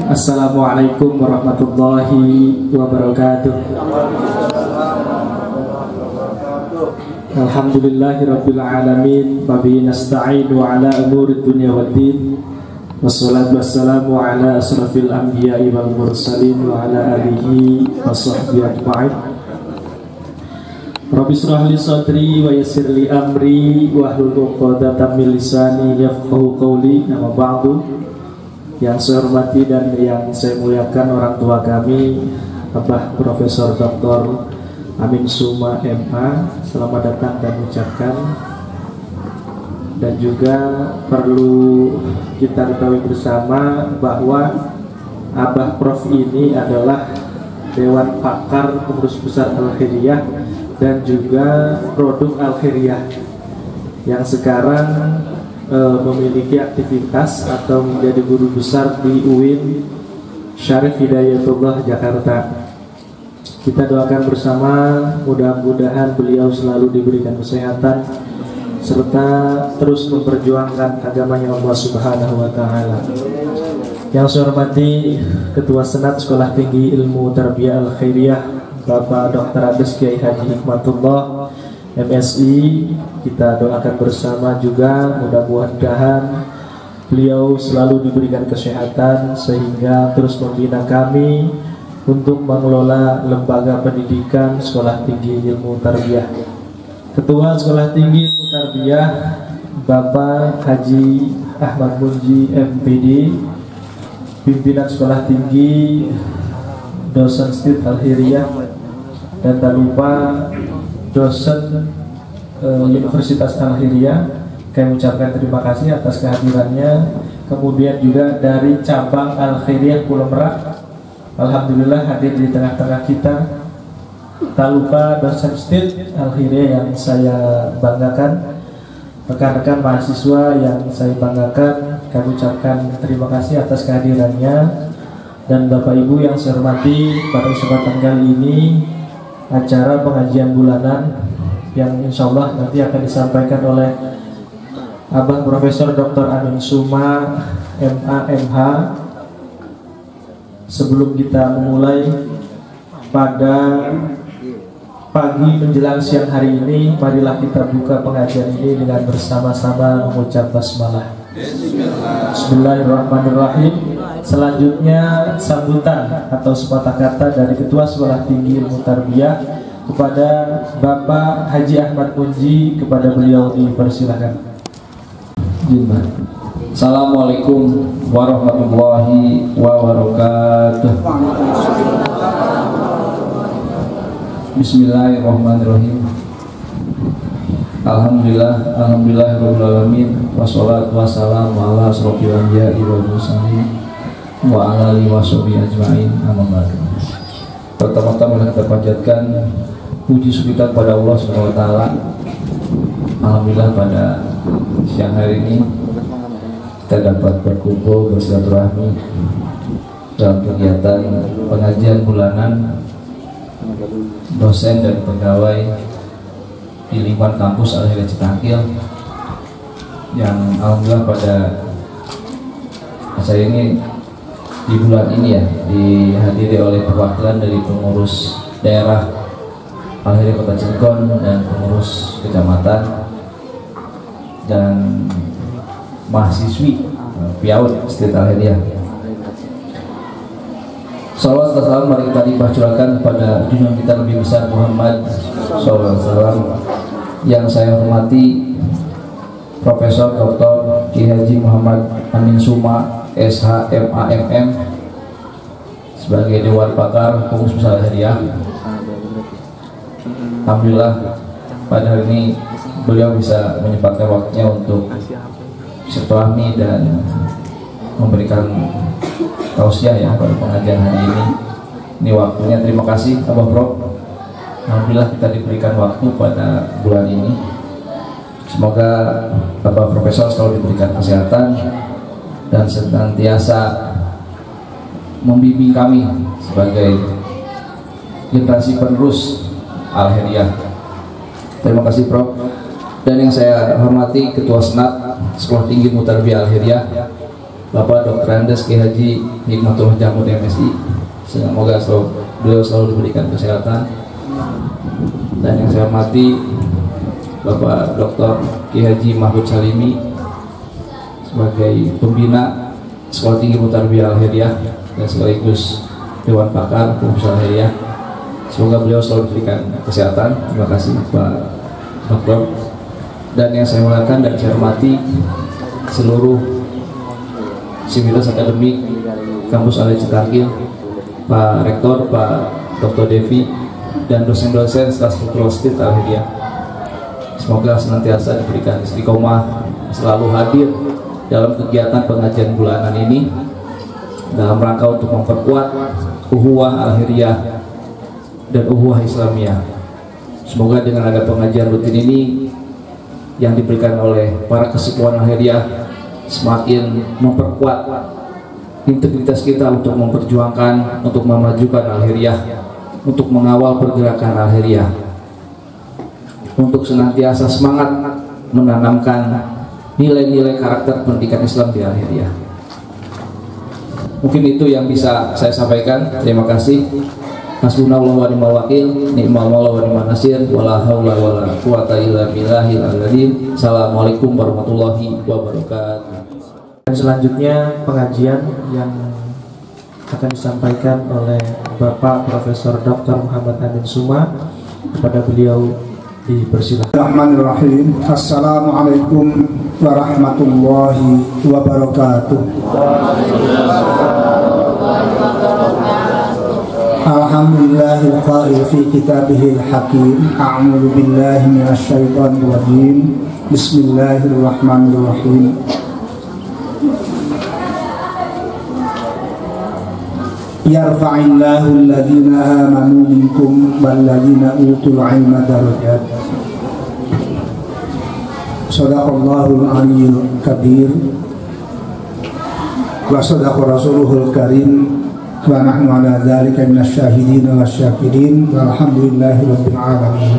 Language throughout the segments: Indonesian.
Assalamualaikum warahmatullahi wabarakatuh. Alhamdulillahirabbil alamin wa bihi nasta'inu ala umuri dunya waddin. Wassalatu wassalamu ala asrafil anbiya'i wal mursalin wa ala alihi wa sahbihi ajma'in. Rabbi shrah li sadri wa yassir li amri wa hlul 'uqdatam min lisani yafqahu qawli. Amma ba'du. Yang saya hormati dan yang saya muliakan orang tua kami, Bapak Profesor Dr. Amin Suma MA, selamat datang dan ucapkan. Dan juga perlu kita ketahui bersama bahwa Abah Prof ini adalah Dewan Pakar Pengurus Besar Al-Khairiyah dan juga Produk Al-Khairiyah yang sekarang memiliki aktivitas atau menjadi guru besar di UIN Syarif Hidayatullah Jakarta. Kita doakan bersama, mudah-mudahan beliau selalu diberikan kesehatan serta terus memperjuangkan agamanya Allah Subhanahu wa taala. Yang saya hormati Ketua Senat Sekolah Tinggi Ilmu Tarbiyah Al-Khairiyah Bapak Dr. Andes Kiai Haji Hikmatullah MSI, kita doakan bersama juga mudah-mudahan beliau selalu diberikan kesehatan sehingga terus membina kami untuk mengelola lembaga pendidikan Sekolah Tinggi Ilmu Tarbiyah. Ketua Sekolah Tinggi Ilmu Tarbiyah Bapak Haji Ahmad Munji MPD, pimpinan Sekolah Tinggi, dosen Stit Al-Khairiyah, dan tak lupa dosen Universitas Al-Khairiyah. Kami ucapkan terima kasih atas kehadirannya. Kemudian juga dari cabang Al-Khairiyah Pulau Merak, alhamdulillah hadir di tengah-tengah kita. Tak lupa dosen Stit Al-Khairiyah yang saya banggakan, rekan-rekan mahasiswa yang saya banggakan, kami ucapkan terima kasih atas kehadirannya. Dan Bapak Ibu yang saya hormati, pada kesempatan kali ini acara pengajian bulanan yang insya Allah nanti akan disampaikan oleh Abah Profesor Dr. Amin Suma MA MH. Sebelum kita memulai pada pagi menjelang siang hari ini, marilah kita buka pengajian ini dengan bersama-sama mengucap basmalah. Bismillahirrahmanirrahim. Selanjutnya sambutan atau sepatah kata dari Ketua Sekolah Tinggi Ilmu Tarbiyah kepada Bapak Haji Ahmad Munji, kepada beliau dipersilakan. Assalamualaikum warahmatullahi wabarakatuh. Bismillahirrahmanirrahim. Alhamdulillahirabbil alamin, wassalatu wassalamu ala asrofil anbiya'i wal mursalin wa ala alihi washabihi ajma'in, amma ba'du. Pertama-tama kita panjatkan puji syukur kepada Allah Subhanahu wa taala. Alhamdulillah pada siang hari ini kita dapat berkumpul bersilaturahmi dalam kegiatan pengajian bulanan dosen dan pegawai di lingkungan kampus Al-Khairiyah Citangkil, yang alhamdulillah pada saya ini di bulan ini ya dihadiri oleh perwakilan dari pengurus daerah Al-Khairiyah Kota Cilegon dan pengurus kecamatan dan mahasiswi PIAUD Stit Al-Khairiyah. Salawat dan salam mari kita dipacurahkan kepada junjungan kita lebih besar Muhammad SAW. Yang saya hormati Profesor Dr. Kiai Haji Muhammad Amin Suma SH MA MM sebagai Dewan Pakar Pengurus Besar Al-Khairiyah. Alhamdulillah pada hari ini beliau bisa menyempatkan waktunya untuk silaturahmi dan memberikan tausiah ya pada pengajian hari ini. Ini waktunya, terima kasih Abah Prof. Alhamdulillah kita diberikan waktu pada bulan ini. Semoga Bapak Profesor selalu diberikan kesehatan dan senantiasa membimbing kami sebagai generasi penerus Al-Khairiyah. Terima kasih Prof. Dan yang saya hormati Ketua Senat Sekolah Tinggi Ilmu Tarbiyah Al-Khairiyah Bapak Dr. Andes Kiai Haji Hikmatullah Jamud MSI. Semoga beliau selalu diberikan kesehatan. Dan yang saya hormati Bapak Dr. Kiai Haji Mahfud Salimi sebagai pembina Sekolah Tinggi Mutarbiyah Al-Hidayah dan sekaligus Dewan Pakar Profesor Al-Hidayah. Semoga beliau selalu diberikan kesehatan. Terima kasih Pak Dr. Dan yang saya muliakan dan saya hormati seluruh sivitas akademik Kampus Al-Citarkil, Pak Rektor, Pak Dr. Devi, dan dosen-dosen staf struktural stit Al-Hidayah. Semoga senantiasa diberikan istiqomah, selalu hadir dalam kegiatan pengajian bulanan ini dalam rangka untuk memperkuat ukhuwah Al-Hidayah dan ukhuwah Islamiyah. Semoga dengan ada pengajian rutin ini yang diberikan oleh para kesepuhan Al-Hidayah semakin memperkuat integritas kita untuk memperjuangkan, untuk memajukan Al-Hidayah, untuk mengawal pergerakan Al-Hidayah, untuk senantiasa semangat menanamkan nilai-nilai karakter pendidikan Islam di Al-Hidayah. Mungkin itu yang bisa saya sampaikan. Terima kasih. Hasbunallahu wa ni'mal wakil, ni'mal maula wa ni'man nasir, wala haula wala quwata illa billahil azim. Assalamualaikum warahmatullahi wabarakatuh. Dan selanjutnya pengajian yang akan disampaikan oleh Bapak Profesor Dr. Muhammad Amin Suma. Kepada beliau dipersilakan. Bismillahirrahmanirrahim. Assalamualaikum warahmatullahi wabarakatuh. Alhamdulillahil qail fi kitabihil hakim. A'udzu billahi minasyaitonir rajim. Bismillahirrahmanirrahim. Yarfa'illahu alladhina amanu minkum walladhina utul ilma darajat. Shadaqallahul aliyyul kabir. Wa shadaqa rasuluhul karim. Wa nahnu ala dzalika minasyahidin wasyakirin. Walhamdulillahi rabbil alamin.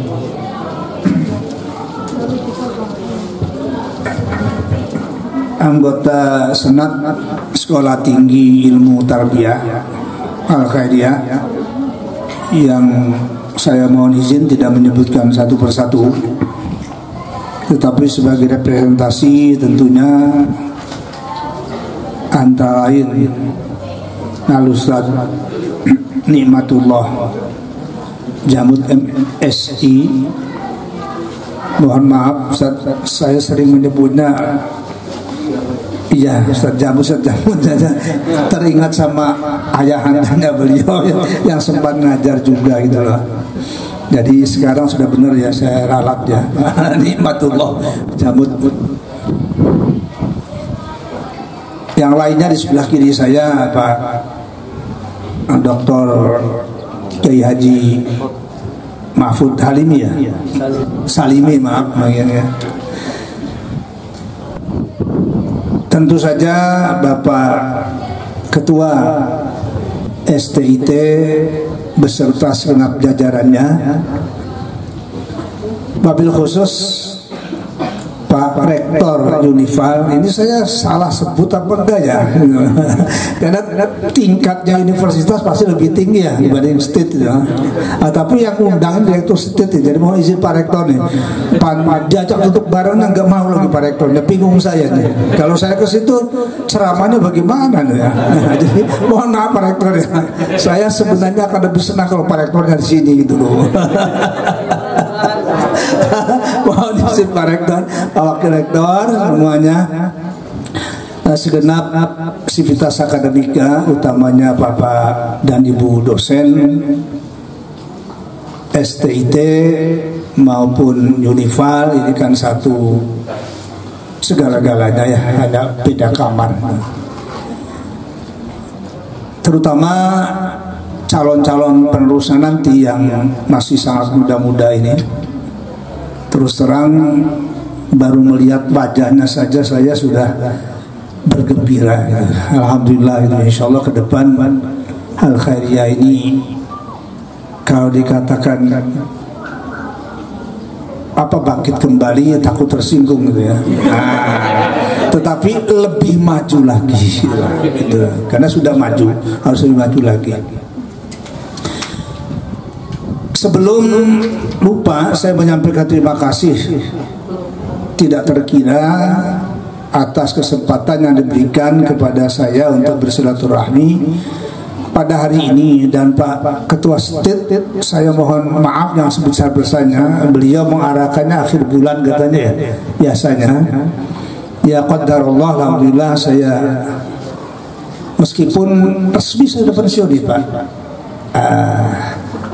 Anggota Senat Sekolah Tinggi Ilmu Tarbiyah Al-Hidayah yang saya mohon izin tidak menyebutkan satu persatu, tetapi sebagai representasi tentunya antara lain Al-Ustaz Nikmatullah Jamud MSI. Mohon maaf Ustaz, saya sering menyebutnya iya Ustaz Jamud saja, teringat sama ayahandanya beliau yang sempat ngajar juga gitu loh. Jadi sekarang sudah benar ya, saya ralat ya. Nikmatullah Jamud. Yang lainnya di sebelah kiri saya Pak Dr. Kiai Haji Mahfud Halimi ya, Salimi maaf bagiannya. Tentu saja Bapak Ketua STIT beserta segenap jajarannya, wabil khusus Pak Rektor Unival. Ini saya salah sebut apa enggak ya? Karena tingkatnya universitas pasti lebih tinggi ya dibanding state ya. Tapi yang undang direktur state ya. Jadi mohon izin Pak Rektor nih, diajak untuk bareng nggak mau lagi Pak Rektornya, bingung saya nih. Kalau saya ke situ ceramahnya bagaimana nih ya? Jadi mohon maaf Pak Rektor ya. Saya sebenarnya akan lebih senang kalau Pak Rektornya di sini gitu loh. Mohon izin Pak Rektor, Pak Wakil Rektor semuanya, segenap sivitas akademika, utamanya Bapak dan Ibu dosen STIT maupun Unival. Ini kan satu segala-galanya ya, hanya beda kamar. Terutama calon-calon penerusan nanti yang masih sangat muda-muda ini. Terus terang baru melihat wajahnya saja saya sudah bergembira. Alhamdulillah, insya Allah ke depan Al-Khairiyah ini kalau dikatakan apa bangkit kembali, takut tersinggung gitu ya. tetapi lebih maju lagi gitu. Karena sudah maju, harus lebih maju lagi. Sebelum lupa, saya menyampaikan terima kasih tidak terkira atas kesempatan yang diberikan kepada saya untuk bersilaturahmi pada hari ini. Dan Pak Ketua State, saya mohon maaf yang sebesar-besarnya, beliau mengarahkannya akhir bulan katanya ya, biasanya. Ya qadarullah, alhamdulillah saya meskipun resmi saya sudah pensiun Pak,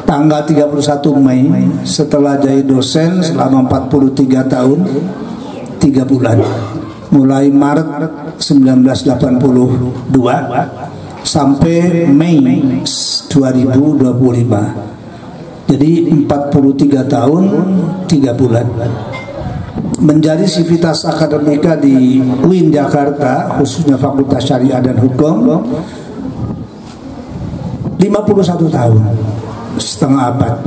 tanggal 31 Mei setelah jadi dosen selama 43 tahun 3 bulan, mulai Maret 1982 sampai Mei 2025. Jadi 43 tahun 3 bulan menjadi sivitas akademika di UIN Jakarta, khususnya Fakultas Syariah dan Hukum, 51 tahun, setengah abad.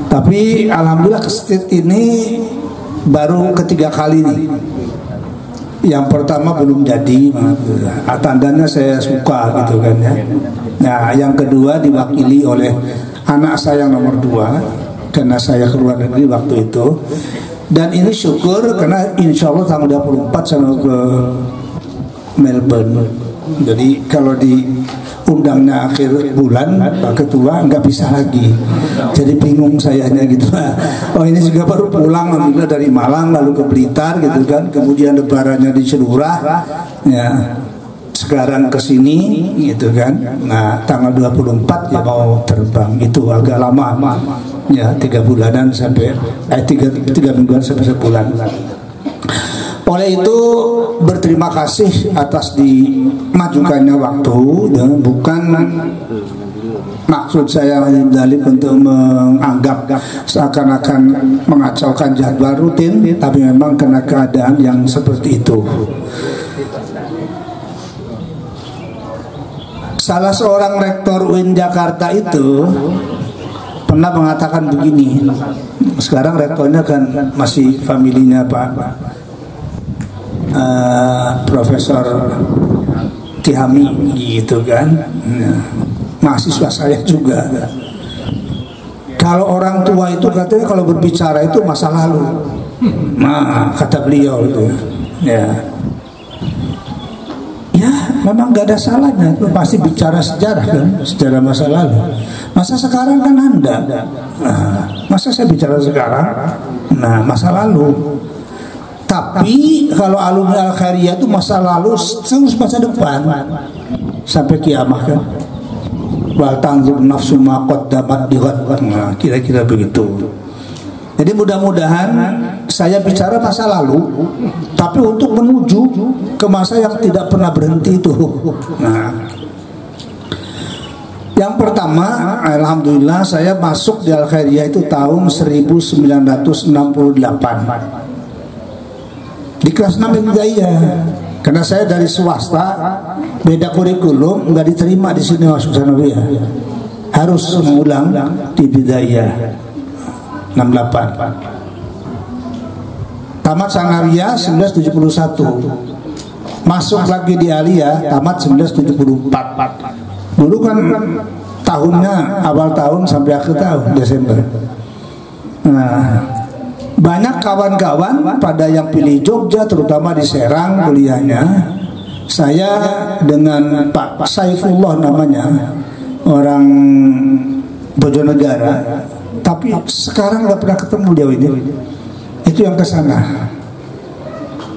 Tapi alhamdulillah ke state ini baru ketiga kali nih. Yang pertama belum jadi, tandanya saya suka gitu kan ya. Nah, yang kedua diwakili oleh anak saya yang nomor 2 karena saya keluar negeri waktu itu. Dan ini syukur karena insya Allah tanggal 24 saya mau ke Melbourne. Jadi kalau diundangnya akhir bulan Pak Ketua nggak bisa lagi. Jadi bingung sayanya gitu. Oh ini juga baru pulang alhamdulillah dari Malang lalu ke Blitar gitu kan. Kemudian lebarannya di Celurah. Ya. Sekarang ke sini gitu kan. Nah, tanggal 24 ya mau terbang. Itu agak lama. Ya, 3 bulanan sampai 3 mingguan sampai sebulan. Oleh itu berterima kasih atas dimajukannya waktu, dan bukan maksud saya dalil untuk menganggap seakan-akan mengacaukan jadwal rutin, tapi memang karena keadaan yang seperti itu. Salah seorang rektor UIN Jakarta itu pernah mengatakan begini. Sekarang rektornya kan masih familinya Pak Profesor Tihami gitu kan. Mahasiswa saya juga. Kalau orang tua itu katanya kalau berbicara itu masa lalu. Nah, kata beliau itu. Ya. Ya, memang gak ada salahnya, pasti bicara sejarah kan, sejarah masa lalu. Masa sekarang kan Anda, nah, masa saya bicara sekarang, nah masa lalu. Tapi kalau alumni Al-Khairiyah itu masa lalu terus masa depan sampai kiamat kan. Wal tanzur nafsu ma qaddamat lighad. Nah, kira-kira begitu. Jadi mudah-mudahan saya bicara masa lalu, tapi untuk menuju ke masa yang tidak pernah berhenti itu. Nah, yang pertama, alhamdulillah saya masuk di Al-Khairiyah itu tahun 1968 di kelas 6 Ibtidaiyah. Karena saya dari swasta, beda kurikulum, nggak diterima di sini masuk sanawiyah, harus mengulang di Ibtidaiyah. 68 tamat sanawiyah 1971, masuk lagi di aliyah tamat 1974. Dulu kan tahunnya awal tahun sampai akhir tahun Desember. Nah, banyak kawan-kawan pada yang pilih Jogja, terutama di Serang kuliahnya. Saya dengan Pak Saifullah namanya, orang Bojonegara, tapi sekarang nggak pernah ketemu dia ini. Itu yang ke sana.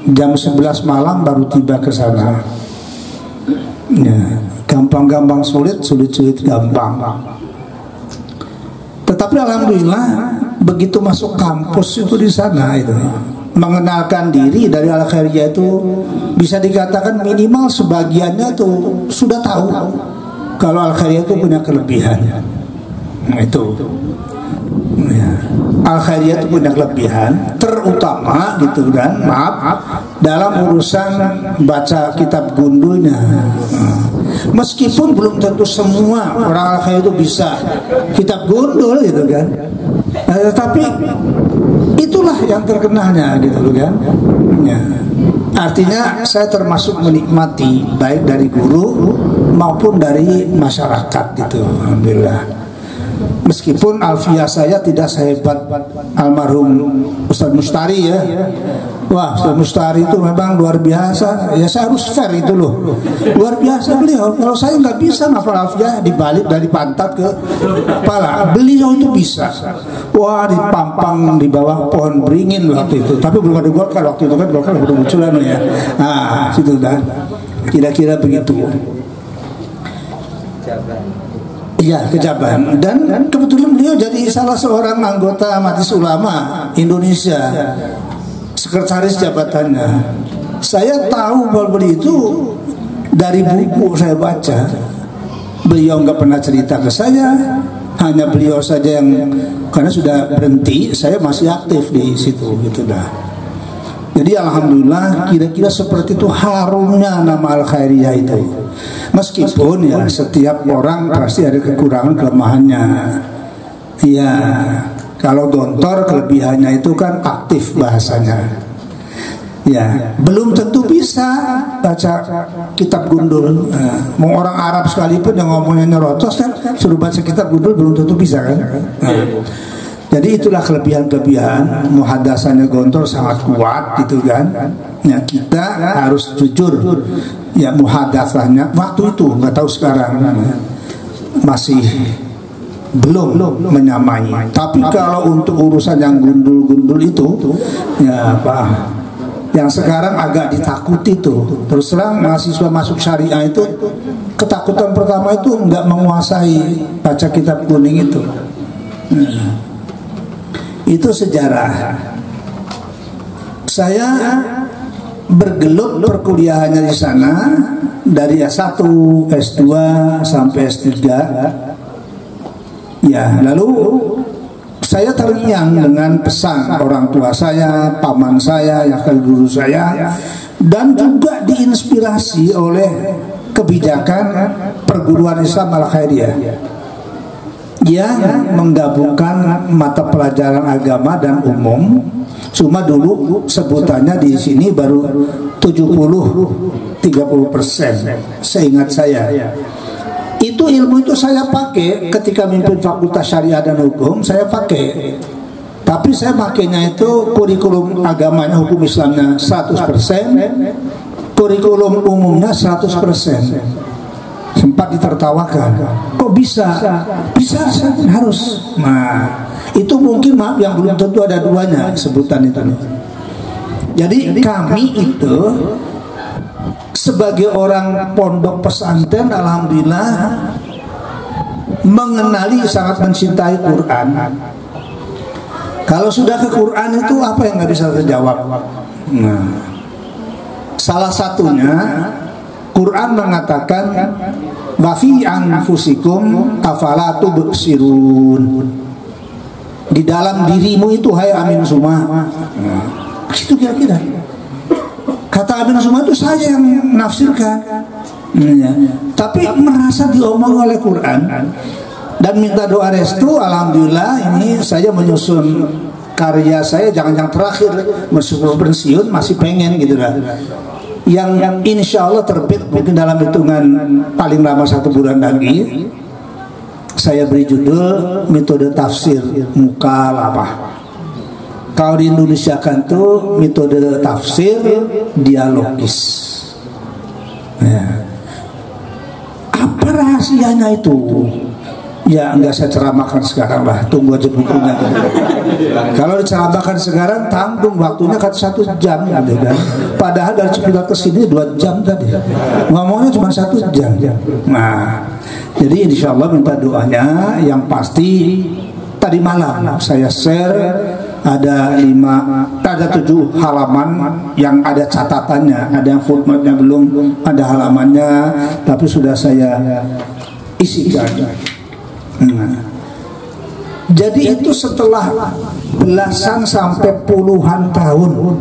Jam 11 malam baru tiba ke sana. Ya, gampang-gampang sulit, sulit-sulit gampang. Tetapi alhamdulillah begitu masuk kampus itu di sana itu mengenalkan diri dari Al-Khairiyah itu bisa dikatakan minimal sebagiannya tuh sudah tahu kalau Al-Khairiyah itu punya kelebihan. Nah, itu ya. Al-Khairiyah itu punya kelebihan, terutama gitu kan, maaf, dalam urusan baca kitab gundulnya. Meskipun belum tentu semua orang Al-Khairiyah itu bisa kitab gundul gitu kan, tapi itulah yang terkenalnya gitu kan. Ya. Artinya saya termasuk menikmati baik dari guru maupun dari masyarakat gitu, alhamdulillah. Meskipun alfiah saya tidak sehebat almarhum Ustadz Mustari ya. Wah, Ustadz Mustari itu memang luar biasa. Ya saya harus fair itu loh. Luar biasa beliau. Kalau saya nggak bisa ngafal alfiah dibalik dari pantat ke kepala. Beliau itu bisa. Wah, dipampang di bawah pohon beringin waktu itu. Tapi belum ada Golkar waktu itu kan, Golkar belum munculan ya. Nah, situ dah. Kira-kira begitu. Iya, Kejaban. Dan kebetulan beliau jadi salah seorang anggota Majelis Ulama Indonesia, sekretaris jabatannya. Saya tahu bahwa beliau itu dari buku saya baca. Beliau nggak pernah cerita ke saya, hanya beliau saja yang, karena sudah berhenti, saya masih aktif di situ gitu dah. Jadi alhamdulillah kira-kira seperti itu harumnya nama Al-Khairiyah itu. Meskipun ya setiap orang pasti ada kekurangan kelemahannya. Iya, kalau Gontor kelebihannya itu kan aktif bahasanya. Ya, belum tentu bisa baca kitab gundul. Mau orang Arab sekalipun yang ngomongnya nyerocos kan, suruh baca kitab gundul belum tentu bisa kan. Jadi itulah kelebihan-kelebihan. Muhadasanya Gontor sangat kuat gitu kan. Ya, kita harus jujur. Ya, muhadasahnya waktu itu, nggak tahu sekarang, masih belum menyamai. Tapi kalau untuk urusan yang gundul-gundul itu, ya Pak, yang sekarang agak ditakuti tuh. Terus terang mahasiswa masuk syariah itu ketakutan pertama itu nggak menguasai baca kitab kuning itu. Itu sejarah. Saya bergelut perkuliahannya di sana dari S1, S2 sampai S3. Ya, lalu saya terngiang dengan pesan orang tua saya, paman saya, yang guru saya, dan juga diinspirasi oleh kebijakan perguruan Islam Al-Khairiyah yang menggabungkan mata pelajaran agama dan umum. Cuma dulu sebutannya di sini baru 70-30%, seingat saya. Itu ilmu itu saya pakai ketika mimpin Fakultas Syariah dan Hukum, saya pakai. Tapi saya pakainya itu kurikulum agamanya, hukum Islamnya 100%, kurikulum umumnya 100%. Sempat ditertawakan, kok bisa? Bisa, harus. Nah, itu mungkin maaf yang belum tentu ada duanya sebutan itu. Jadi kami itu sebagai orang pondok pesantren, alhamdulillah mengenali, sangat mencintai Quran. Kalau sudah ke Quran itu apa yang nggak bisa terjawab? Nah, salah satunya Quran mengatakan wa fi anfusikum afala tubsirun. Di dalam dirimu itu hai Amin Suma. Itu kira-kira. Kata Amin Suma itu saya yang menafsirkan. Tapi merasa diomong oleh Quran dan minta doa restu. Alhamdulillah ini saya menyusun karya saya, jangan yang terakhir meskipun pensiun masih pengen gitu lah. Yang insya Allah terbit mungkin dalam hitungan paling lama 1 bulan lagi. Saya beri judul metode tafsir mukalabah. Kalau di Indonesia kan tuh metode tafsir dialogis. Ya. Apa rahasianya itu? Ya enggak saya ceramahkan sekarang lah, tunggu aja bukunya. Kalau diceramahkan sekarang tanggung waktunya kan 1 jam gitu kan. Padahal dari Ciputat ke sini 2 jam tadi. Ngomongnya cuma 1 jam. Nah, jadi insya Allah minta doanya. Yang pasti tadi malam saya share ada 7 halaman yang ada catatannya, ada yang footnote-nya belum ada halamannya, tapi sudah saya isikan. Jadi itu setelah belasan sampai puluhan tahun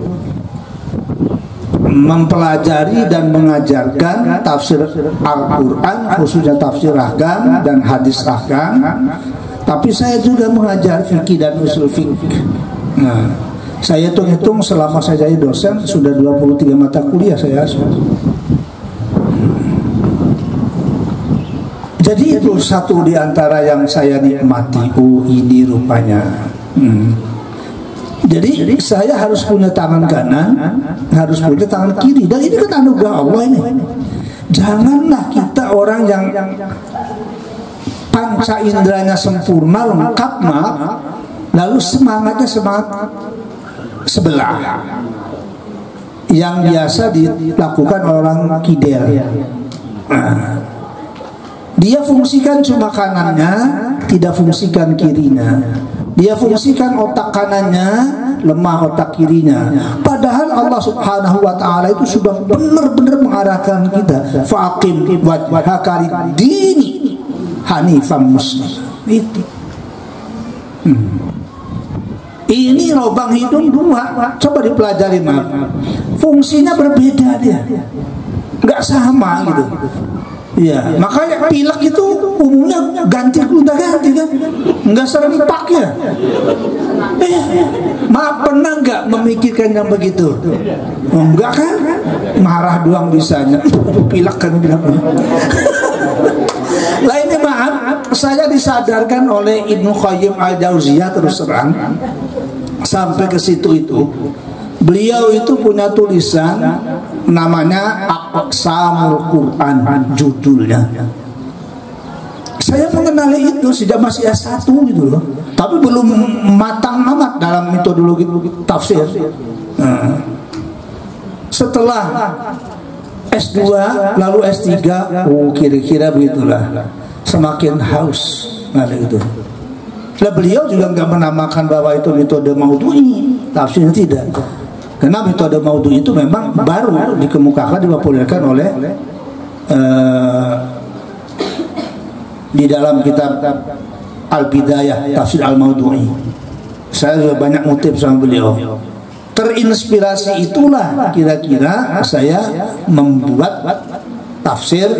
mempelajari dan mengajarkan tafsir Al-Quran, khususnya tafsir Ahkam dan hadis Ahkam. Tapi saya juga mengajar fikih dan usul fikih. Saya hitung-hitung selama saya jadi dosen sudah 23 mata kuliah saya asuh. Jadi itu satu di antara yang saya nikmati. Oh, ini rupanya. Jadi saya harus punya tangan kanan, harus punya tangan kiri. Dan ini kan anugerah Allah ini. Janganlah kita orang yang panca inderanya sempurna, lengkap, lalu semangatnya semangat sebelah yang biasa dilakukan orang kidel. Dia fungsikan cuma kanannya, tidak fungsikan kirinya. Dia fungsikan otak kanannya, lemah otak kirinya. Padahal Allah Subhanahu wa taala itu sudah benar-benar mengarahkan kita. Faqim wajhaka lid-dini hanifan muslim. Itu. Ini lubang hidung dua. Coba dipelajari, fungsinya berbeda dia. Enggak sama gitu. Ya, makanya pilek itu umumnya ganti gonta-ganti kan, nggak serempak ya. Pernah nggak memikirkan yang begitu? Enggak kan? Marah doang bisanya. Pilek kan bilang. Lah ini maaf, saya disadarkan oleh Ibnu Qayyim al-Jauziyah terus terang sampai ke situ itu. Beliau itu punya tulisan namanya Aqsamul Quran, judulnya. Saya mengenali itu sejak masih S1 gitu loh. Tapi belum matang amat dalam metodologi tafsir. Setelah S2 lalu S3, oh kira-kira begitulah. Semakin haus ada itu. Lah beliau juga nggak menamakan bahwa itu metode maudhu'i, tafsirnya tidak. Karena metode maudhu'i itu memang baru dikemukakan, dipopulerkan oleh di dalam kitab Al-Bidayah Tafsir Al-Maudhu'i. Saya juga banyak ngutip sama beliau. Terinspirasi itulah kira-kira saya membuat tafsir,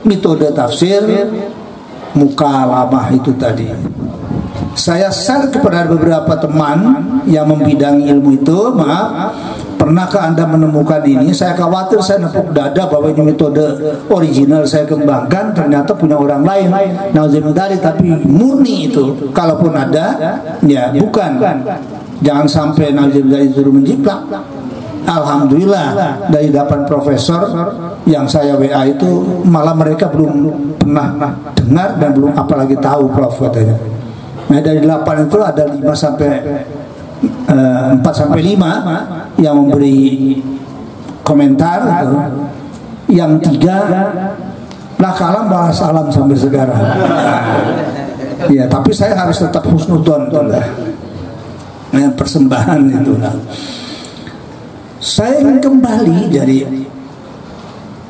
metode tafsir mukalamah itu tadi. Saya share kepada beberapa teman yang membidangi ilmu itu. Maaf, pernahkah Anda menemukan ini? Saya khawatir saya nepuk dada bahwa ini metode original saya kembangkan, ternyata punya orang lain. Nauzubillah, tapi murni itu. Kalaupun ada, ya bukan. Jangan sampai nauzubillah itu menjiplak. Alhamdulillah dari 8 profesor yang saya WA itu malah mereka belum pernah dengar dan belum apalagi tahu Prof katanya. Nah dari 8 itu ada 4 sampai 5 yang memberi komentar gitu. Yang 3 lah kalam balas salam sampai sekarang. Ya tapi saya harus tetap husnudon persembahan itu lah. Saya ingin kembali jadi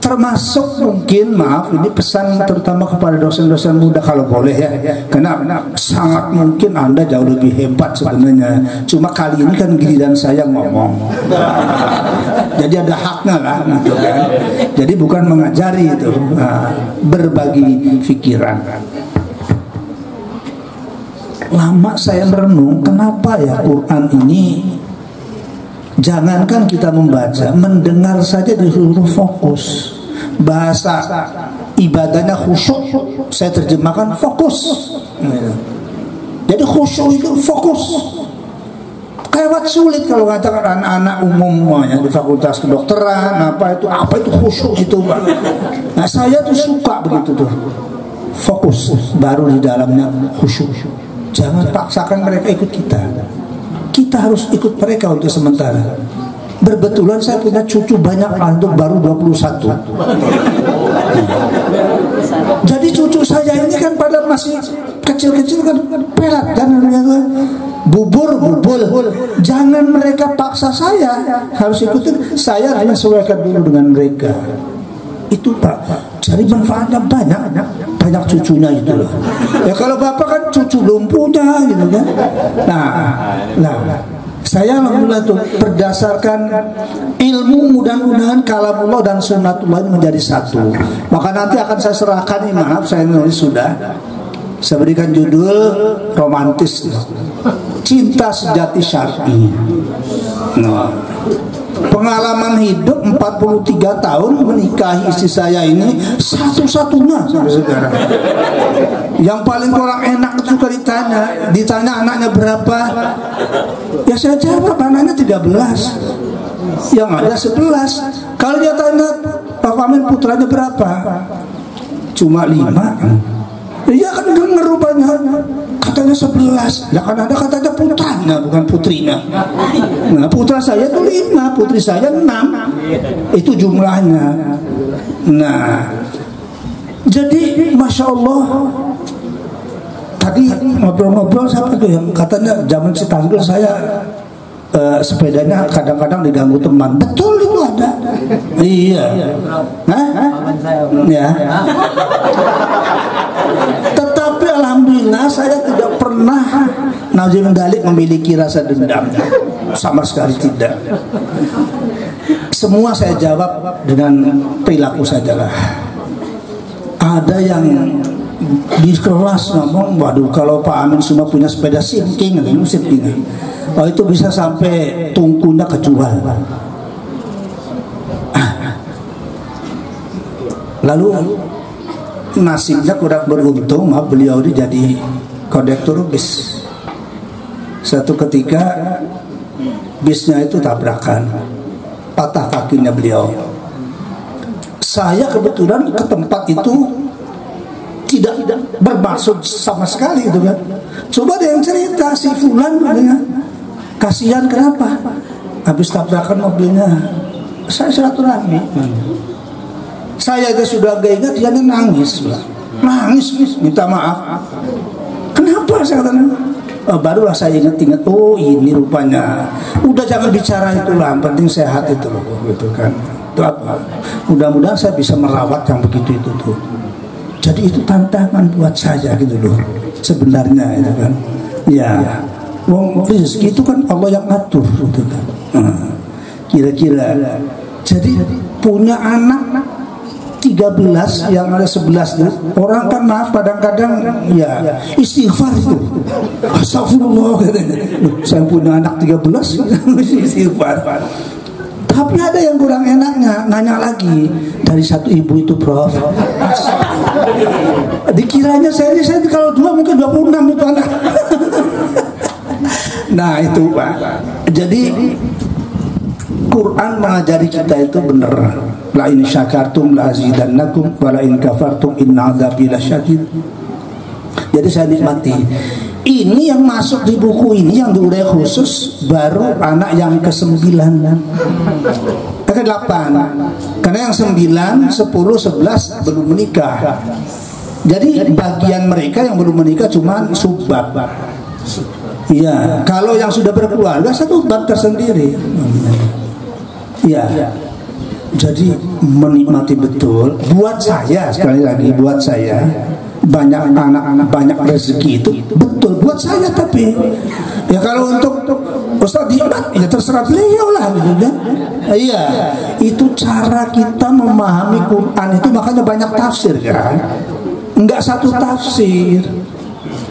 termasuk mungkin, maaf ini pesan terutama kepada dosen-dosen muda kalau boleh ya, karena sangat mungkin Anda jauh lebih hebat sebenarnya, cuma kali ini kan giliran saya ngomong. Jadi ada haknya lah gitu kan. Jadi bukan mengajari itu, berbagi pikiran. Lama saya merenung kenapa ya Quran ini jangankan kita membaca, mendengar saja disuruh fokus. Bahasa ibadahnya khusyuk, saya terjemahkan fokus. Jadi khusyuk itu fokus. Kayak sulit kalau katakan anak-anak umum yang di fakultas kedokteran apa itu khusyuk itu, Pak. Nah saya tuh suka begitu tuh. Fokus, baru di dalamnya khusyuk. Jangan paksakan mereka ikut kita. Kita harus ikut mereka untuk sementara. Berbetulan saya punya cucu banyak, untuk baru 21. Jadi cucu saya ini kan pada masih kecil-kecil kan pelat dan bubul. Jangan mereka paksa saya harus ikutin. Saya hanya sesuaikan dulu dengan mereka. Itu Pak. Jadi manfaatnya banyak cucunya itu loh. Ya kalau bapak kan cucu belum punya gitu kan. Nah, saya alhamdulillah tuh berdasarkan ilmu mudah-mudahan kalamullah dan sunnatullah ini menjadi satu. Maka nanti akan saya serahkan, maaf saya nulis sudah. Saya berikan judul romantis, cinta sejati syar'i. Nah, pengalaman hidup 43 tahun menikahi istri saya ini satu-satunya sampai sekarang. Yang paling kurang enak suka ditanya anaknya berapa. Ya saya jawab anaknya 13. Yang ada 11. Kalau dia tanya Pak Amin putranya berapa? Cuma 5. Iya kan denger rupanya katanya 11. Lah kan ada katanya putranya bukan putrinya. Nah putra saya itu 5, putri saya 6. Itu jumlahnya. Nah jadi Masya Allah, tadi ngobrol-ngobrol siapa tuh yang katanya zaman Citanggul saya sepedanya kadang-kadang diganggu teman. Betul itu ada. Iya. Hah? Ya. Tetapi alhamdulillah saya tidak pernah naudzubillah dalik memiliki rasa dendam. Sama sekali tidak. Semua saya jawab dengan perilaku sajalah. Ada yang di kelas ngomong, waduh kalau Pak Amin semua punya sepeda sinking, oh itu bisa sampai tungkunya kejual. Lalu nasibnya kurang beruntung, beliau ini jadi kondektur bis. Suatu ketika bisnya itu tabrakan, patah kakinya beliau. Saya kebetulan ke tempat itu tidak bermaksud sama sekali itu kan. Coba ada yang cerita si fulan katanya, kasihan kenapa? Habis tabrakan mobilnya. Saya silaturahmi. Saya itu sudah gak ingat, dia nangis, minta maaf. Kenapa saya katanya? Barulah saya ingat, oh ini rupanya. Udah jangan bicara itulah, yang penting sehat itu loh, gitu kan. Itu apa? Mudah-mudahan saya bisa merawat yang begitu itu tuh. Jadi itu tantangan buat saya gitu loh sebenarnya itu kan. Ya, wong rezeki itu kan Allah yang ngatur gitu kan. Kira-kira jadi punya anak 13 yang ada 11 tuh, orang kan maaf kadang-kadang ya istighfar itu. Astagfirullah katanya. Saya punya anak 13 istighfar. Tapi ada yang kurang enaknya, nanya lagi dari satu ibu itu Prof. Dikiranya saya kalau 2 mungkin 26 itu anak. Nah itu Pak. Jadi Quran mengajari kita itu benar. La in syakartum la azidannakum wa la in kafartum inna adzabi lasyadid. Jadi saya nikmati. Ini yang masuk di buku ini yang diurai khusus baru anak yang ke-9. Ke-8. Karena yang 9, 10, 11 belum menikah. Jadi bagian mereka yang belum menikah cuma subbab. Iya, kalau yang sudah berkeluarga satu bab tersendiri. Iya. Jadi menikmati betul. Buat saya sekali lagi, buat saya banyak anak-anak banyak rezeki itu betul buat saya, tapi ya kalau untuk Ustaz Dimat ya terserah beliau lah gitu kan. Iya, itu cara kita memahami Quran itu, makanya banyak tafsir kan. Enggak satu tafsir.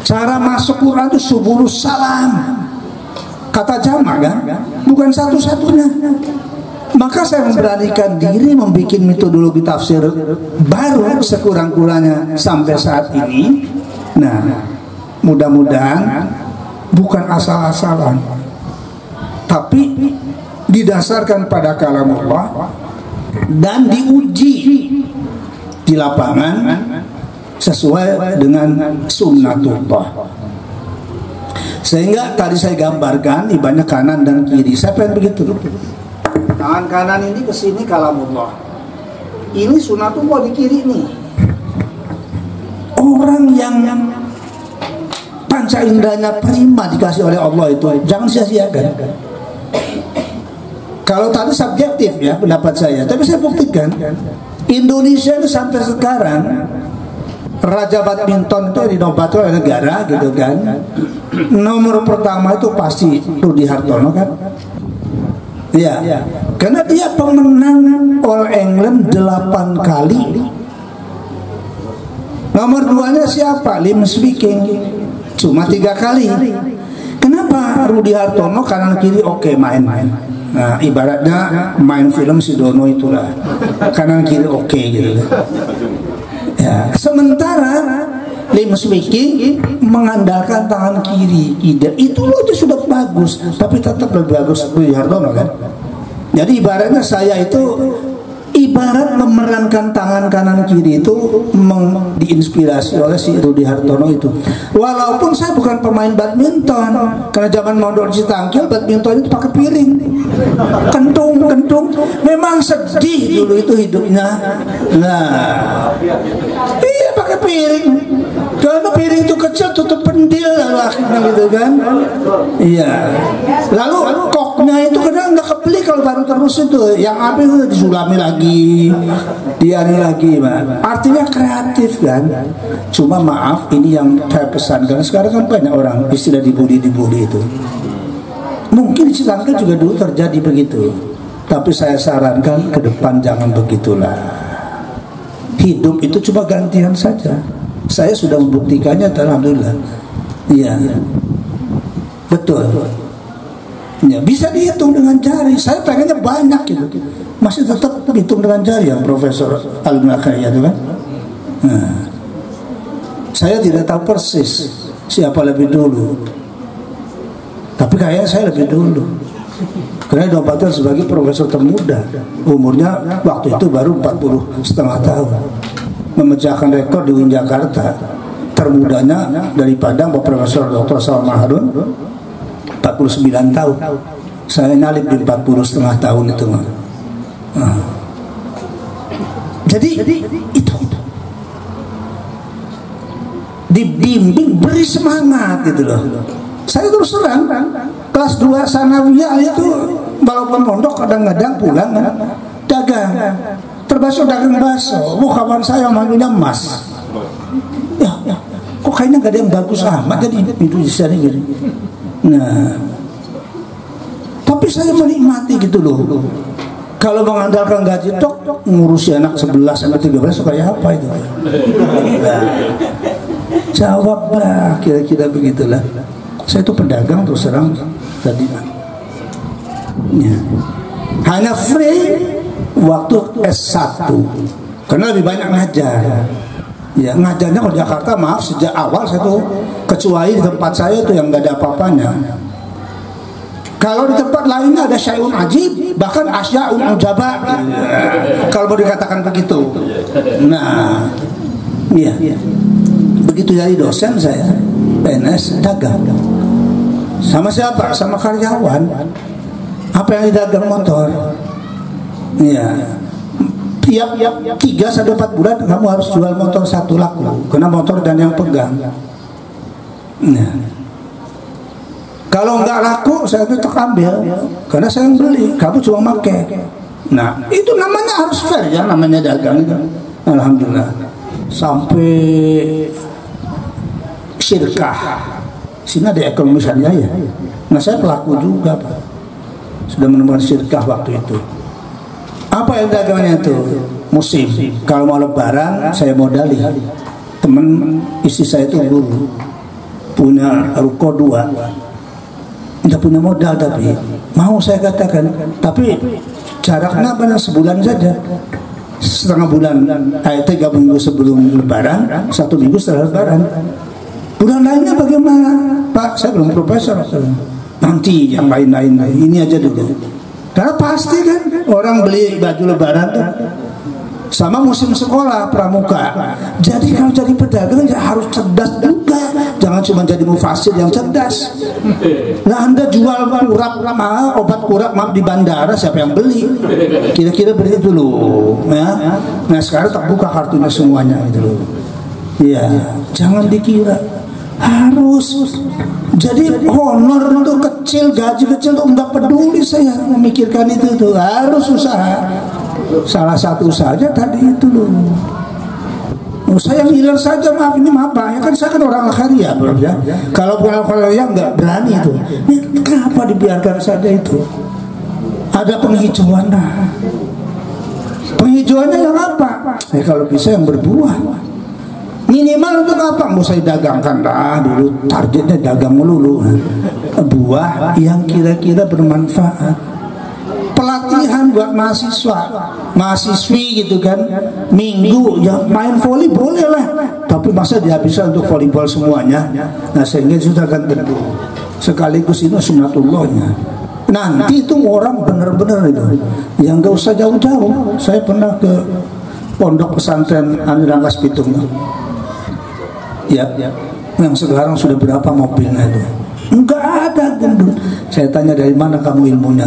Cara masuk Quran itu subulus salam. Kata jamak kan, bukan satu-satunya. Maka saya memberanikan diri membuat metodologi tafsir baru sekurang-kurangnya sampai saat ini. Nah, mudah-mudahan bukan asal-asalan, tapi didasarkan pada kalamullah dan diuji di lapangan sesuai dengan sunnatullah. Sehingga tadi saya gambarkan ibaratnya kanan dan kiri. Saya pengen begitu. Tangan kanan ini ke sini kalamullah. Ini sunatullah di kiri nih. Orang yang panca inderanya prima dikasih oleh Allah itu jangan sia-siakan. Kalau tadi subjektif ya pendapat saya, tapi saya buktikan Indonesia itu sampai sekarang Raja badminton itu dinobatkan oleh negara gitu kan. Nomor pertama itu pasti Rudi Hartono kan. Iya, karena dia pemenang All England 8 kali. Nomor 2-nya siapa? Lim Speaking, cuma 3 kali. Kenapa Rudi Hartono kanan kiri oke main-main. Nah, ibaratnya main film si Dono itulah, kanan kiri oke gitu. Ya, sementara Lim Swicking mengandalkan tangan kiri, itu loh sudah bagus, tapi tetap lebih bagus Rudi Hartono kan. Jadi ibaratnya saya itu ibarat memerankan tangan kanan kiri itu diinspirasi oleh si Rudi Hartono itu. Walaupun saya bukan pemain badminton, karena zaman mondok di Citangkil badminton itu pakai piring, kentung. Memang sedih dulu itu hidupnya. Nah, iya pakai piring. Karena piring itu kecil tutup pendil lalu akhirnya gitu kan. Iya. Lalu koknya itu kadang nggak kebeli kalau baru terus itu, yang apa itu disulami lagi, diari lagi, Pak. Artinya kreatif kan. Cuma maaf, ini yang saya pesankan. Sekarang kan banyak orang istilah dibully itu. Mungkin di Citangkil juga dulu terjadi begitu. Tapi saya sarankan ke depan jangan begitulah. Hidup itu cuma gantian saja. Saya sudah membuktikannya, alhamdulillah. Iya, betul. Ya, bisa dihitung dengan jari. Saya pengennya banyak gitu. Masih tetap hitung dengan jari yang Profesor Al-Mulakaya itu kan. Nah, saya tidak tahu persis siapa lebih dulu. Tapi kayaknya saya lebih dulu. Karena dinobatkan sebagai profesor termuda. Umurnya waktu itu baru 40,5 tahun. Memecahkan rekor di UIN Jakarta. Termudanya dari Padang Profesor Dr. Salman Harun 49 tahun. Saya nyalip di 40,5 tahun itu. Nah. Jadi itu dibimbing, beri semangat gitu loh. Saya terus terang kelas 2 sanawiyah itu walaupun pondok kadang-kadang pulang kan dagang, termasuk dagang bakso. Kawan saya manggilnya Mas. Ya, kok kayaknya gak ada yang bagus amat jadi itu di sana gitu. Nah, tapi saya menikmati gitu loh. Kalau mengandalkan gaji tok ngurusi anak 11 sampai 13 kayak apa itu? Nah, jawablah kira-kira begitulah. Saya itu pedagang terus terang tadi. Ya. Hanya free waktu S1 karena lebih banyak ngajar. Ya, ngajarnya kalau Jakarta maaf sejak awal saya tuh kecuali di tempat saya itu yang nggak ada apa-apanya. Kalau di tempat lainnya ada syai'un ajib, bahkan asya'un ujaba. Kalau mau dikatakan begitu. Nah, iya. Begitu jadi dosen saya PNS dagang. Sama siapa? Sama karyawan. Apa yang didagang motor? Iya. Tiap 3 sampai 4 bulan kamu harus jual motor 1 laku. Karena motor dan yang pegang. Nah. Kalau nggak laku saya tetap ambil. Karena saya yang beli. Kamu cuma pakai. Nah, itu namanya harus fair ya, namanya dagang itu. Alhamdulillah. Sampai syirkah. Sini ada ekonomi syariah ya. Nah, saya pelaku juga, Pak. Sudah menemukan syirkah waktu itu. Apa yang dagangnya itu? Musim. Kalau mau lebaran saya modali. Temen istri saya itu guru. Punya ruko 2. Tidak punya modal tapi mau saya katakan. Tapi jaraknya benar sebulan saja. Setengah bulan, 3 minggu sebelum lebaran, 1 minggu setelah lebaran. Bulan lainnya bagaimana? Pak, saya belum profesor. Nanti yang lain-lain, ini aja dulu. Karena pasti kan orang beli baju lebaran tuh sama musim sekolah pramuka. Jadi kalau jadi pedagang ya harus cerdas juga. Jangan cuma jadi mufasir yang cerdas. Nah, Anda jual kurap, obat kurap di bandara, siapa yang beli? Kira-kira begitu dulu. Ya. Nah, sekarang terbuka kartunya semuanya gitu loh. Iya, jangan dikira harus jadi honor untuk kecil, gaji kecil tuh nggak peduli saya memikirkan itu tuh, harus usaha. Salah satu saja tadi itu loh. Saya ngiler saja, maaf ini maaf ya kan saya kan orang Al-Khairiyah bro ya. Kalau bukan Al-Khairiyah nggak berani itu. Ini kenapa dibiarkan saja itu? Ada penghijauan dah. Penghijauannya yang apa? Kalau bisa yang berbuah. Minimal untuk apa? Mau saya dagangkan dah dulu, targetnya dagang melulu. buah yang kira-kira bermanfaat. Pelatihan buat mahasiswi gitu kan, minggu ya main voli boleh lah, tapi masa dihabiskan untuk volleyball semuanya. Nah sehingga sudah kan tentu sekaligus itu sunatullahnya. Nanti itu orang benar-benar itu yang gak usah jauh-jauh. Saya pernah ke pondok pesantren Rangkas Bitung ya, yang sekarang sudah berapa mobilnya itu, enggak ada gendut. Saya tanya, dari mana kamu ilmunya?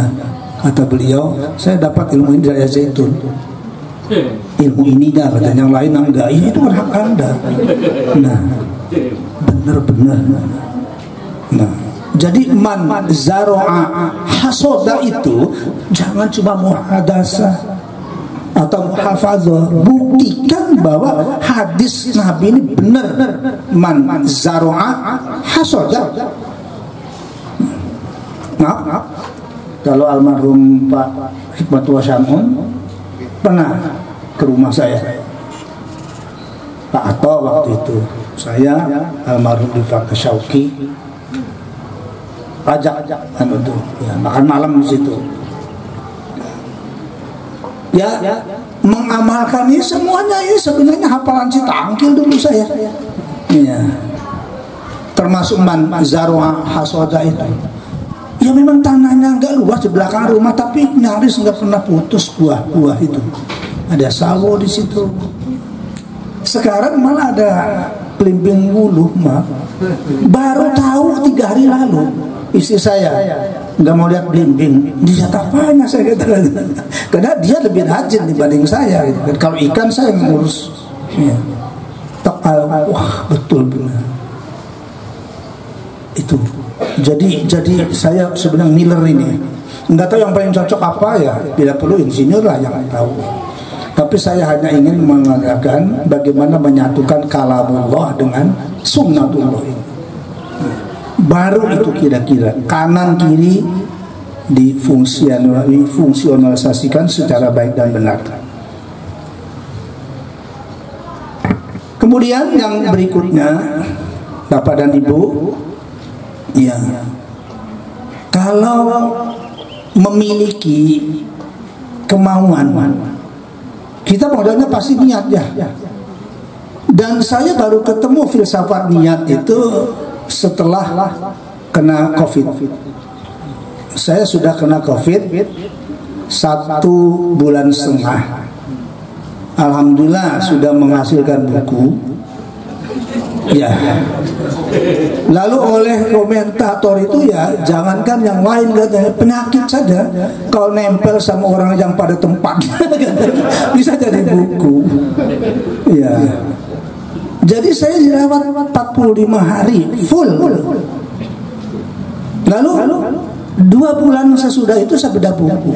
Kata beliau, saya dapat ilmu ini dari Zaitun. Ilmu ininya, katanya, yang lain enggak. Ini itu hak Anda. Nah, benar-benar. Nah, jadi man zaro'a hasoda itu jangan cuma muhadasah atau muhafazah. Buktikan bahwa hadis Nabi ini benar. Man zaro'a hasoda. Maaf, kalau almarhum Pak Hikmatullah Syamun pernah ke rumah saya, Pak Ato waktu itu, saya almarhum di Fakta Syauki ajak ya, makan malam di situ. Ya, mengamalkan ini semuanya ini sebenarnya hafalan Citangkil dulu saya. Ya. Termasuk man zarwa hasoda itu. Ya memang tanahnya nggak luas di belakang rumah, tapi nyaris nggak pernah putus buah-buah itu. Ada sawo di situ. Sekarang malah ada belimbing wuluh, baru tahu 3 hari lalu. Istri saya nggak mau lihat belimbing. Dia apanya, saya katakan. Karena dia lebih rajin dibanding saya. Gitu. Kalau ikan saya ngurus. Ya. Wah betul benar. Itu. Jadi saya sebenarnya ngiler ini. Nggak tahu yang paling cocok apa ya. Bila perlu insinyur lah yang tahu. Tapi saya hanya ingin mengatakan bagaimana menyatukan kalamullah dengan sunnatullah ini. Baru itu kira-kira kanan kiri difungsionalisasikan secara baik dan benar. Kemudian yang berikutnya, Bapak dan Ibu, ya, kalau memiliki kemauan, kita modalnya pasti niat ya. Dan saya baru ketemu filsafat niat itu setelah kena COVID. Saya sudah kena COVID 1,5 bulan. Alhamdulillah sudah menghasilkan buku. Ya. Lalu oleh komentator itu ya, jangankan yang lain katanya, penyakit saja kalau nempel sama orang yang pada tempat bisa jadi buku. Ya. Jadi saya dirawat 45 hari full. Lalu 2 bulan sesudah itu saya bedah buku.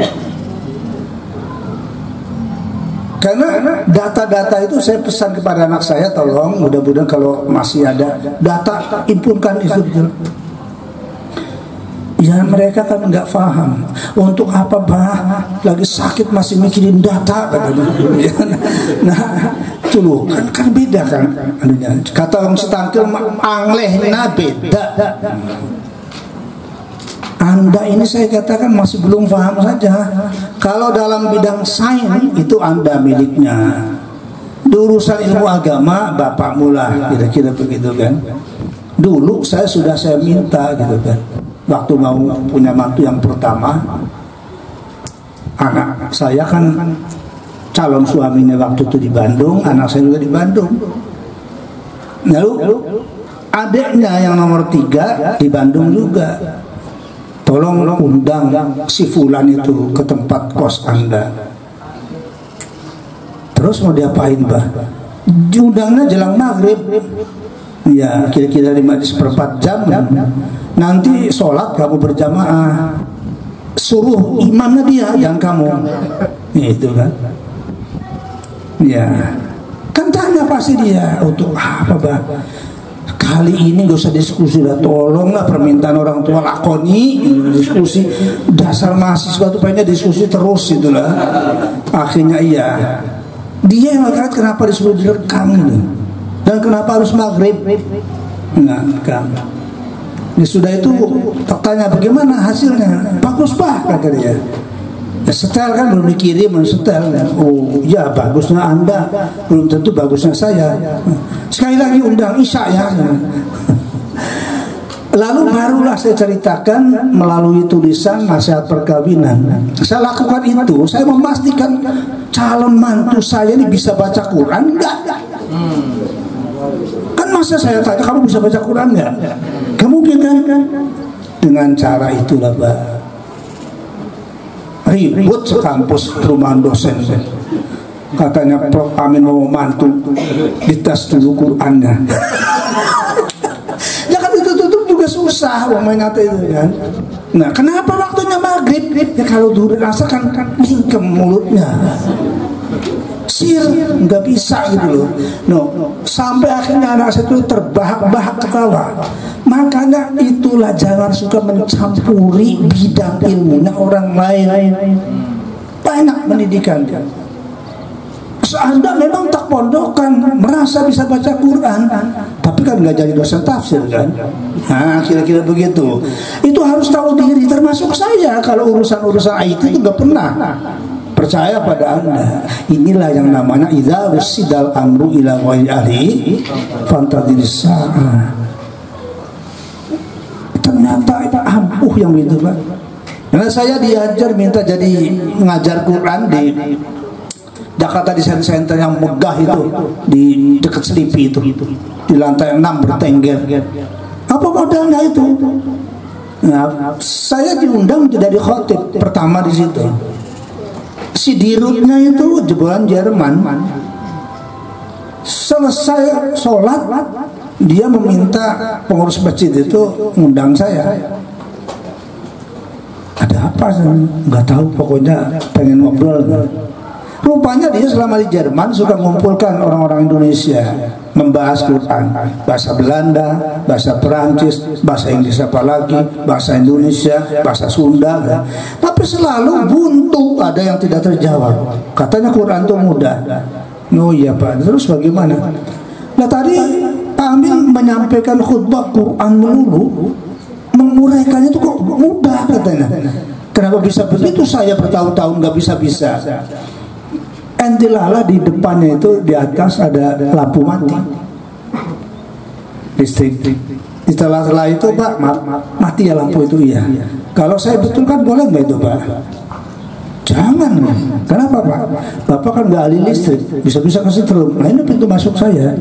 Karena data-data itu saya pesan kepada anak saya, tolong mudah-mudahan kalau masih ada data impunkan itu. Ya mereka kan nggak paham untuk apa bah lagi sakit masih mikirin data katanya. Nah itu loh kan beda kan. Kata orang Citangkil anglehna beda. Anda ini saya katakan masih belum paham saja. Kalau dalam bidang sains itu Anda miliknya. Di urusan ilmu agama Bapak mula kira-kira begitu kan. Dulu saya minta gitu kan. Waktu mau punya mantu yang pertama, anak saya kan calon suaminya waktu itu di Bandung, anak saya juga di Bandung. Lalu adiknya yang nomor 3 di Bandung juga. Tolong undang si Fulan itu ke tempat kos Anda. Terus mau diapain bah? Diundangnya jelang maghrib. Ya kira-kira 5/4 jam. Nanti sholat kamu berjamaah. Suruh imamnya dia, jangan kamu. Itu kan. Ya kan tanya pasti dia untuk apa bah? Kali ini gak usah diskusi lah, tolonglah permintaan orang tua lakoni diskusi. Dasar mahasiswa tuh pengennya diskusi terus itulah. Akhirnya iya. Dia yang mengatakan kenapa disuruh direkam gitu. Dan kenapa harus maghrib? Enggak. Ya sudah itu tanya bagaimana hasilnya, bagus Pak kata dia. Ya, setel kan belum dikirim, setel. Oh ya bagusnya Anda, belum tentu bagusnya saya. Sekali lagi undang Isya ya. Lalu barulah saya ceritakan melalui tulisan nasihat perkawinan. Saya lakukan itu, saya memastikan calon mantu saya ini bisa baca Quran enggak? Kan masa saya tanya kamu bisa baca Quran enggak? Kemungkinan kan? Dengan cara itulah Pak. Ribut sekampus perumahan dosen. Katanya Prof Amin mau mantu, dites dulu Qurannya. Ya kan itu juga susah ngomongnya itu kan. Nah kenapa waktunya maghrib? Ya kalau dulu rasa kan mingkem mulutnya, sir nggak bisa gitu loh. No, sampai akhirnya anak saya itu terbahak-bahak ketawa. Makanya itulah jangan suka mencampuri bidang ilmunya orang lain. Banyak pendidikan dia. Anda memang tak pondokan, merasa bisa baca Quran, tapi kan nggak jadi dosen tafsir kan? Nah, kira-kira begitu. Itu harus tahu diri, termasuk saya. Kalau urusan-urusan IT itu nggak pernah percaya pada Anda. Inilah yang namanya idza rusidal amru ila ghairi ahli fantadhiris sa'ah. Ternyata itu ampuh yang begitu Pak. Karena saya diajar minta jadi mengajar Quran di Jakarta Design Center yang megah itu di dekat Selipi itu, di lantai 6 bertengger. Apa modalnya itu? Nah, saya diundang jadi khotib pertama di situ. Si dirutnya itu jebolan Jerman. Selesai sholat, dia meminta pengurus masjid itu ngundang saya. Ada apa? Nggak tahu, pokoknya pengen ngobrol. Rupanya dia selama di Jerman suka mengumpulkan orang-orang Indonesia membahas Quran, bahasa Belanda, bahasa Perancis, bahasa Inggris apa lagi, bahasa Indonesia, bahasa Sunda. Tapi selalu buntu, ada yang tidak terjawab. Katanya Quran itu mudah. Oh iya Pak, terus bagaimana? Nah tadi Amin menyampaikan khutbah Quran melulu, menguraikannya itu kok mudah katanya. Kenapa bisa begitu? Saya bertahun-tahun nggak bisa-bisa. Entilala di depannya itu di atas ada lampu mati listrik. Setelah itu Pak mati ya lampu itu ya. Kalau saya betulkan boleh nggak itu Pak? Jangan. Kenapa Pak? Bapak kan nggak ahli listrik, bisa-bisa kesetrum. Nah ini pintu masuk saya.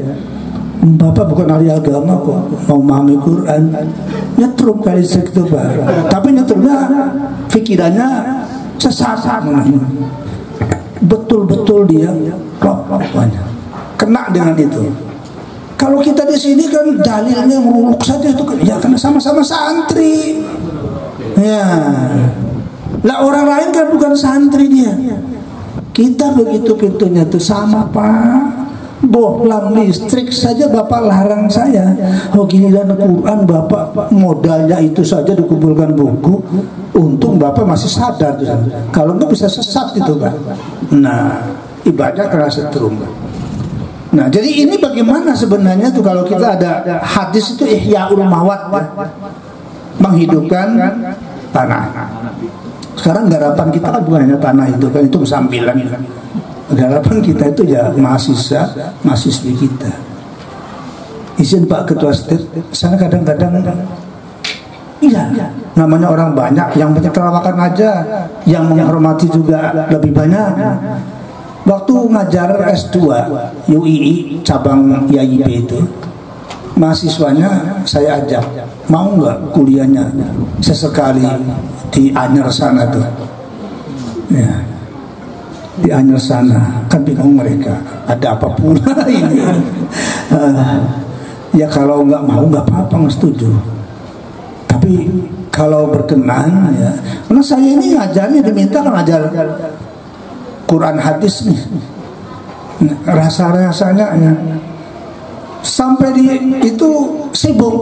Bapak bukan ahli agama kok, mau memahami Quran, nyetrum ke listrik itu Pak. Tapi nyetrumnya pikirannya sesat. Betul-betul dia pokoknya kena dengan itu. Kalau kita di sini kan dalilnya nguruk saja itu kan, ya karena sama-sama santri. Ya, lah orang lain kan bukan santri dia. Kita begitu pintunya tuh sama Pak. Bohlam listrik saja Bapak larang saya. Oh gini dan Quran Bapak modalnya itu saja dikumpulkan buku. Untung Bapak masih sadar tuh. Kalau enggak bisa sesat itu Pak. Nah ibadah kerasa setrum. Nah jadi ini bagaimana sebenarnya tuh kalau kita ada hadis itu Ihya'ul Mawad, menghidupkan tanah. Sekarang garapan kita kan bukan hanya tanah itu kan, itu sambilan. Garapan kita itu ya mahasiswi kita. Izin Pak Ketua State, sana kadang-kadang iya, namanya orang banyak, yang menyetarawakan aja, yang menghormati juga lebih banyak. Waktu ngajar S2 UII cabang IAIP itu, mahasiswanya saya ajak, mau nggak kuliahnya sesekali di Anyer sana tuh, ya. Di Anyer sana kan bingung mereka, ada apa pula ini. Ya kalau nggak mau nggak apa-apa, nggak setuju. Tapi kalau berkenan ya, karena saya ini ngajarnya diminta kan ngajar Quran hadis nih, rasa-rasanya ya. Sampai di itu sibuk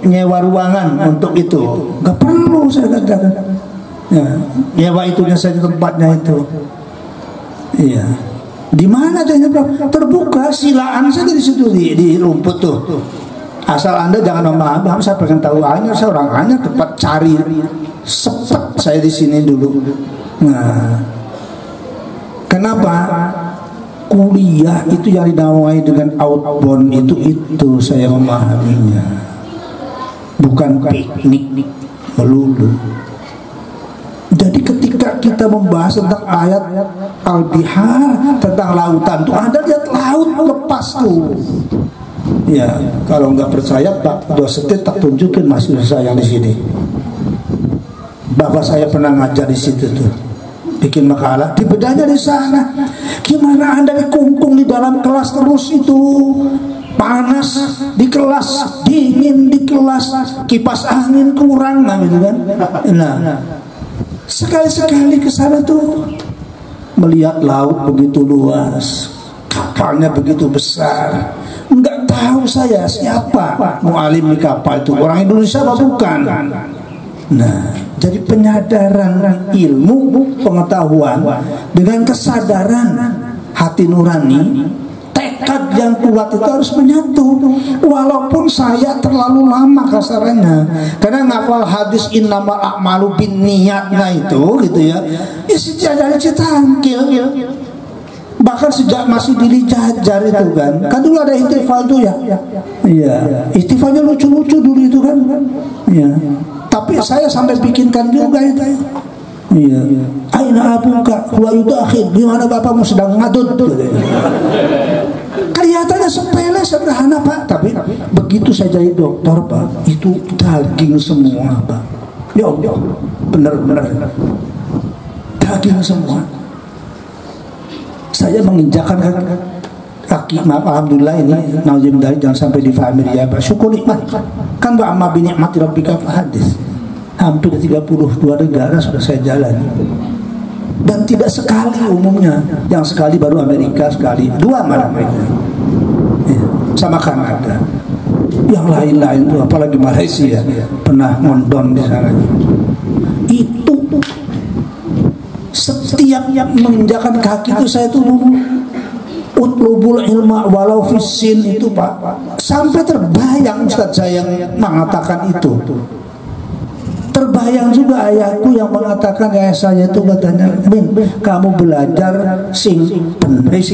nyewa ruangan untuk itu, nggak perlu saya katakan. Ya, nyewa itunya saja tempatnya itu. Iya. Di mana adanya terbuka silaan saja di situ di rumput tuh. Asal Anda jangan memahami, saya pengen tahu Anyar, saya orang Anyar, tempat cari sepet saya di sini dulu. Nah, kenapa? Kuliah itu yang dinamai dengan outbound itu saya memahaminya, bukan piknik melulu. Jadi ketika kita membahas tentang ayat Al-Bihar, tentang lautan tuh, Anda lihat laut lepas tuh. Ya, kalau nggak percaya Pak, 2 setit tak tunjukin mahasiswa saya yang di sini. Bapak saya pernah ngajar di situ tuh, bikin makalah, dibedanya di sana. Gimana Anda dikungkung di dalam kelas terus itu, panas di kelas, dingin di kelas, kipas angin kurang, gitu kan? Nah, sekali-sekali ke sana tuh, melihat laut begitu luas, kapalnya begitu besar. Enggak tahu saya siapa mualim di kapal itu, orang Indonesia apa bukan? Nah, jadi penyadaran ilmu pengetahuan dengan kesadaran hati nurani, tekad yang kuat itu harus menyatu. Walaupun saya terlalu lama kasarannya, karena ngafal hadis innamal a'malu binniyatnya itu gitu ya, sejak dari cetangkil, bahkan sejak masih dilijajar itu kan dulu ada ihtifal tuh ya, iya, ihtifalnya lucu-lucu dulu itu kan, iya. Tapi saya sampai bikinkan juga itu. Iya. Aina abuka wa yudakhil, di mana bapakmu sedang ngadut. Kelihatannya sepele sederhana Pak, tapi begitu saya jadi dokter Pak, itu daging semua Pak. Ya Allah, benar-benar daging semua. Saya menginjakan kaki, maaf, alhamdulillah ini nauzubillah, jangan sampai difahami ya Pak. Syukur nikmat. Kan wa amma bi ni'mati rabbika fahadits. Hampir 32 negara sudah saya jalani. Dan tidak sekali umumnya, yang sekali baru Amerika, sekali, 2 malah mereka. Ya, sama Kanada. Yang lain-lain tuh, apalagi Malaysia, pernah ngondon di sana. Itu setiap menginjakan kaki itu saya tuh utlubul ilma walau fisin itu Pak, sampai terbayang Ustaz saya yang mengatakan itu. Terbayang juga ayahku yang mengatakan, ayah saya itu katanya, Min, kamu belajar sing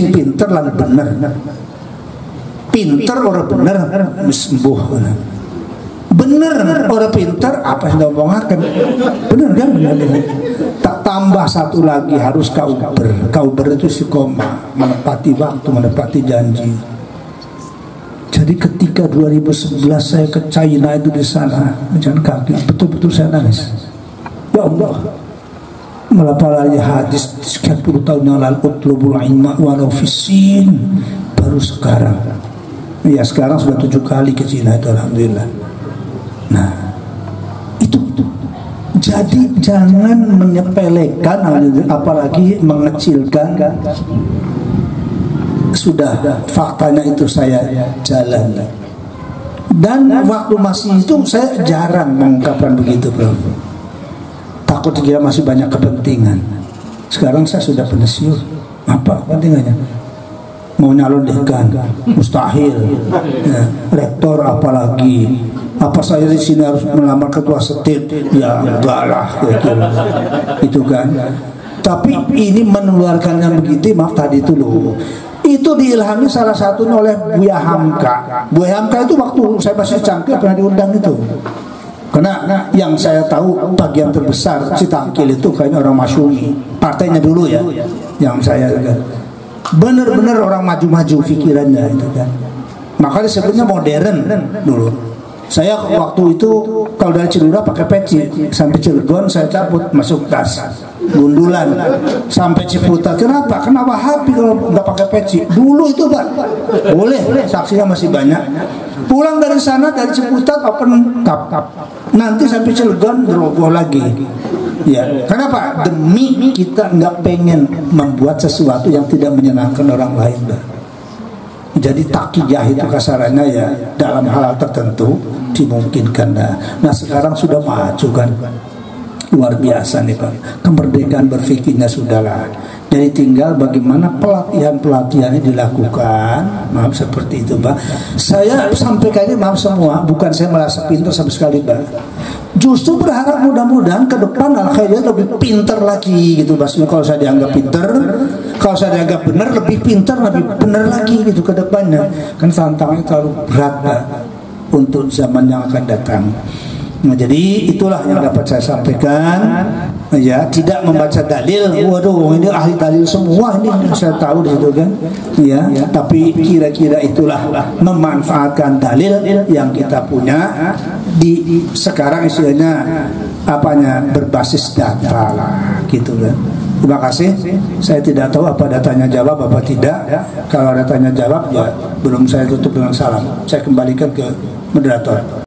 pinter lan bener. Pinter orang bener sembuh. Bener orang pinter apa yang ngomongaken. Bener kan? Tak tambah satu lagi, harus kauber itu istiqomah, menepati waktu, menepati janji. Jadi ketika 2011 saya ke China itu di sana, jalan kaki, betul-betul saya nangis. Ya Allah, melapalnya hadis sekian puluh tahun yang lalu, utlubul ilma walau fisin, baru sekarang. Ya sekarang sudah 7 kali ke China itu, alhamdulillah. Nah, itu. Jadi jangan menyepelekan, apalagi mengecilkan. Sudah faktanya itu saya jalan. Dan waktu masih itu saya jarang mengungkapkan begitu bro. Takut dia masih banyak kepentingan. Sekarang saya sudah pensiun. Apa kepentingannya? Mau nyalon dekan, mustahil. Ya, rektor apalagi. Apa saya di sini harus melamar ketua setit? Ya enggak lah, itu kan. Tapi ini menularkan yang begitu, maaf tadi itu loh. Itu diilhami salah satunya oleh Buya Hamka. Buya Hamka itu waktu saya masih cangkir pernah diundang itu. Karena yang saya tahu bagian terbesar Citangkil itu kayaknya orang Masyumi, partainya dulu ya. Yang saya kan benar-benar orang maju-maju pikirannya itu kan. Makanya sebenarnya modern dulu. Saya waktu itu kalau dari Cilura pakai peci, sampai Cilegon saya cabut masuk tas, gundulan sampai Ciputat. Kenapa? Kenapa happy kalau nggak pakai peci? Dulu itu Pak, boleh, saksinya masih banyak. Pulang dari sana dari Ciputat open cup, nanti sampai Cilegon beroboh lagi. Ya, kenapa? Demi kita nggak pengen membuat sesuatu yang tidak menyenangkan orang lain, Pak. Jadi takiyah itu kasarannya ya dalam hal tertentu dimungkinkan. Nah sekarang sudah maju kan. Luar biasa nih Pak, kemerdekaan berpikirnya sudahlah. Jadi tinggal bagaimana pelatihan-pelatihannya dilakukan. Maaf seperti itu Pak. Saya sampaikan ini maaf semua, bukan saya merasa pintar sama sekali Pak. Justru berharap mudah-mudahan ke depan Al-Khairiyah lebih pintar lagi gitu Pak. Kalau saya dianggap pintar, kalau saya dianggap benar, lebih pintar, lebih benar lagi gitu ke depannya. Kan tantangannya terlalu berat Pak untuk zaman yang akan datang. Nah, jadi itulah yang dapat saya sampaikan. Ya, tidak membaca dalil. Waduh, ini ahli dalil semua ini saya tahu di situ kan. Ya, tapi kira-kira itulah memanfaatkan dalil yang kita punya di sekarang istilahnya apanya berbasis data lah, gitu kan. Terima kasih. Saya tidak tahu apa datanya jawab apa tidak. Kalau datanya jawab ya belum saya tutup dengan salam. Saya kembalikan ke moderator.